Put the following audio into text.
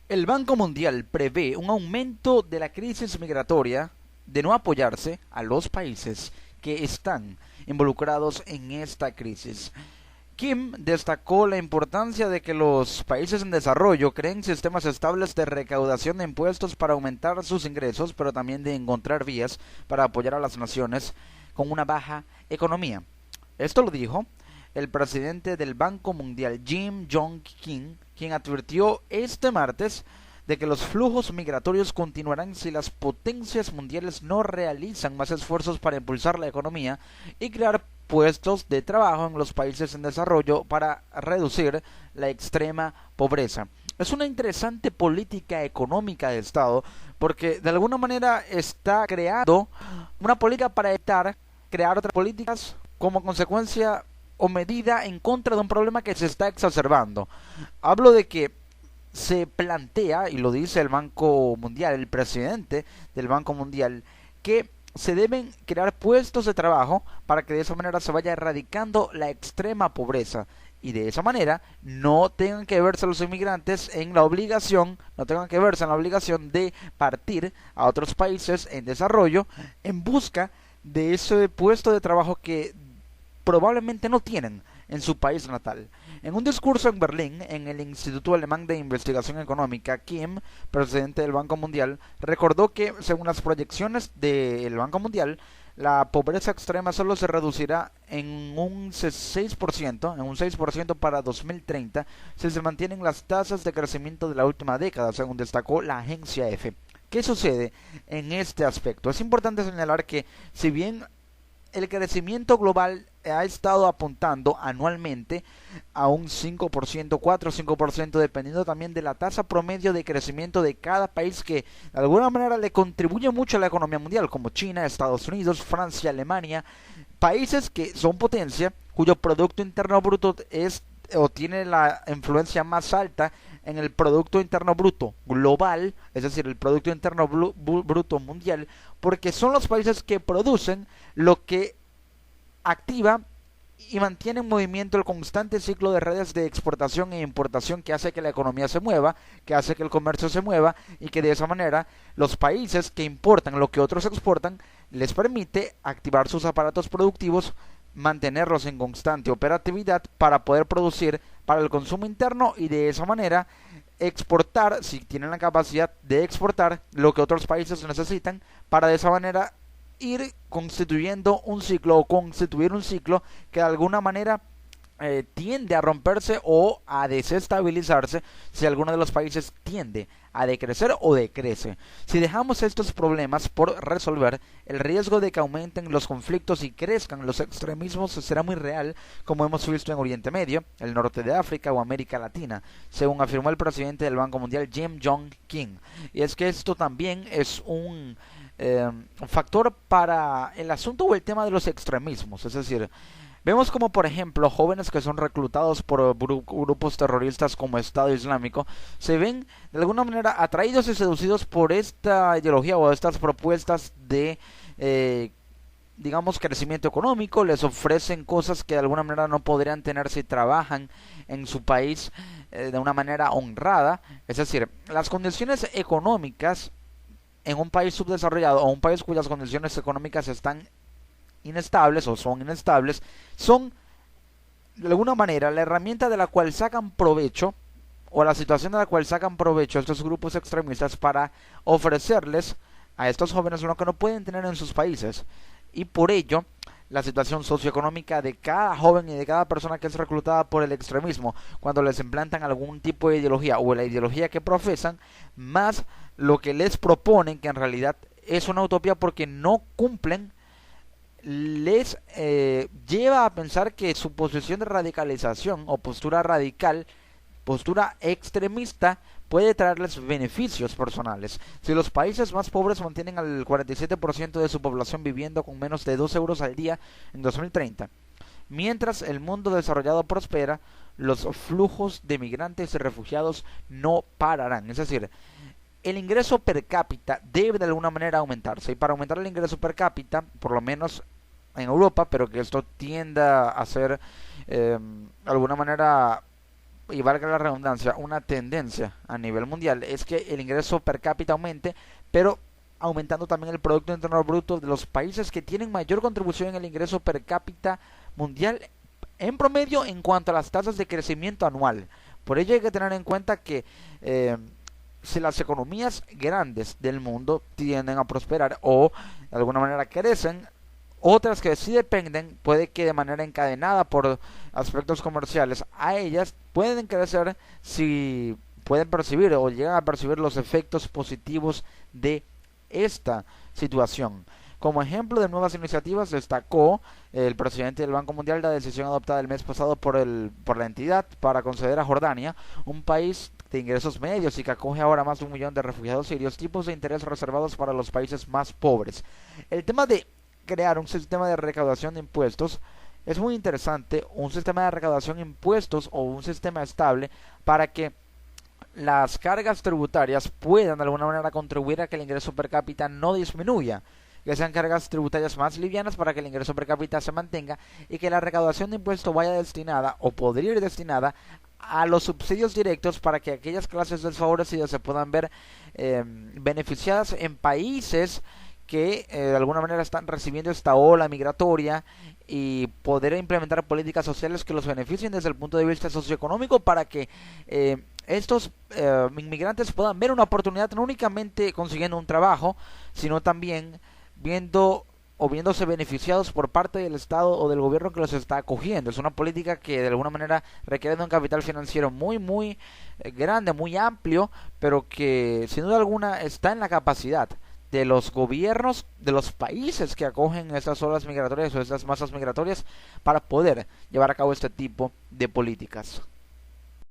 El Banco Mundial prevé un aumento de la crisis migratoria de no apoyarse a los países que están involucrados en esta crisis. Kim destacó la importancia de que los países en desarrollo creen sistemas estables de recaudación de impuestos para aumentar sus ingresos, pero también de encontrar vías para apoyar a las naciones con una baja economía. Esto lo dijo el presidente del Banco Mundial, Jim Yong Kim, quien advirtió este martes de que los flujos migratorios continuarán si las potencias mundiales no realizan más esfuerzos para impulsar la economía y crear puestos de trabajo en los países en desarrollo para reducir la extrema pobreza. Es una interesante política económica de Estado porque de alguna manera está creando una política para evitar crear otras políticas como consecuencia o medida en contra de un problema que se está exacerbando. Hablo de que se plantea, y lo dice el Banco Mundial, el presidente del Banco Mundial, que se deben crear puestos de trabajo para que de esa manera se vaya erradicando la extrema pobreza y de esa manera no tengan que verse los inmigrantes en la obligación, no tengan que verse en la obligación de partir a otros países en desarrollo en busca de ese puesto de trabajo que probablemente no tienen en su país natal. En un discurso en Berlín, en el Instituto Alemán de Investigación Económica, Kim, presidente del Banco Mundial, recordó que, según las proyecciones del Banco Mundial, la pobreza extrema solo se reducirá en un 6%, para 2030, si se mantienen las tasas de crecimiento de la última década, según destacó la agencia EFE. ¿Qué sucede en este aspecto? Es importante señalar que, si bien el crecimiento global ha estado apuntando anualmente a un 5%, 4 o 5%, dependiendo también de la tasa promedio de crecimiento de cada país que de alguna manera le contribuye mucho a la economía mundial, como China, Estados Unidos, Francia, Alemania, países que son potencia, cuyo Producto Interno Bruto es o tiene la influencia más alta en el Producto Interno Bruto global, es decir, el Producto Interno Bruto mundial, porque son los países que producen lo que activa y mantiene en movimiento el constante ciclo de redes de exportación e importación que hace que la economía se mueva, que hace que el comercio se mueva y que de esa manera los países que importan lo que otros exportan les permite activar sus aparatos productivos, mantenerlos en constante operatividad para poder producir para el consumo interno y de esa manera exportar, si tienen la capacidad de exportar lo que otros países necesitan, para de esa manera ir constituyendo un ciclo o constituir un ciclo que de alguna manera tiende a romperse o a desestabilizarse si alguno de los países tiende a decrecer o decrece. Si dejamos estos problemas por resolver, el riesgo de que aumenten los conflictos y crezcan los extremismos será muy real, como hemos visto en Oriente Medio, el norte de África o América Latina, según afirmó el presidente del Banco Mundial, Jim Yong Kim. Y es que esto también es un factor para el asunto o el tema de los extremismos, es decir, vemos como por ejemplo jóvenes que son reclutados por grupos terroristas como Estado Islámico se ven de alguna manera atraídos y seducidos por esta ideología o estas propuestas de digamos crecimiento económico, les ofrecen cosas que de alguna manera no podrían tener si trabajan en su país de una manera honrada, es decir, las condiciones económicas en un país subdesarrollado o un país cuyas condiciones económicas están inestables o son inestables, son de alguna manera la herramienta de la cual sacan provecho o la situación de la cual sacan provecho estos grupos extremistas para ofrecerles a estos jóvenes lo que no pueden tener en sus países. Y por ello, la situación socioeconómica de cada joven y de cada persona que es reclutada por el extremismo, cuando les implantan algún tipo de ideología o la ideología que profesan, más lo que les proponen, que en realidad es una utopía porque no cumplen, les lleva a pensar que su posición de radicalización o postura radical, postura extremista, puede traerles beneficios personales. Si los países más pobres mantienen al 47% de su población viviendo con menos de 2 euros al día en 2030, mientras el mundo desarrollado prospera, los flujos de migrantes y refugiados no pararán. Es decir, el ingreso per cápita debe de alguna manera aumentarse, y para aumentar el ingreso per cápita, por lo menos en Europa, pero que esto tienda a ser de alguna manera y valga la redundancia, una tendencia a nivel mundial es que el ingreso per cápita aumente, pero aumentando también el Producto Interno Bruto de los países que tienen mayor contribución en el ingreso per cápita mundial en promedio en cuanto a las tasas de crecimiento anual. Por ello hay que tener en cuenta que si las economías grandes del mundo tienden a prosperar o de alguna manera crecen, otras que sí dependen, puede que de manera encadenada por aspectos comerciales a ellas, pueden crecer si pueden percibir o llegan a percibir los efectos positivos de esta situación. Como ejemplo de nuevas iniciativas destacó el presidente del Banco Mundial la decisión adoptada el mes pasado por la entidad para conceder a Jordania, un país de ingresos medios y que acoge ahora más de 1 millón de refugiados sirios, tipos de interés reservados para los países más pobres. El tema de crear un sistema de recaudación de impuestos es muy interesante, un sistema de recaudación de impuestos o un sistema estable para que las cargas tributarias puedan de alguna manera contribuir a que el ingreso per cápita no disminuya, que sean cargas tributarias más livianas para que el ingreso per cápita se mantenga y que la recaudación de impuestos vaya destinada o podría ir destinada a los subsidios directos para que aquellas clases desfavorecidas se puedan ver beneficiadas en países que de alguna manera están recibiendo esta ola migratoria y poder implementar políticas sociales que los beneficien desde el punto de vista socioeconómico para que estos inmigrantes puedan ver una oportunidad no únicamente consiguiendo un trabajo, sino también viendo o viéndose beneficiados por parte del Estado o del gobierno que los está acogiendo. Es una política que de alguna manera requiere de un capital financiero muy grande, muy amplio, pero que sin duda alguna está en la capacidad de los gobiernos de los países que acogen estas olas migratorias o estas masas migratorias para poder llevar a cabo este tipo de políticas.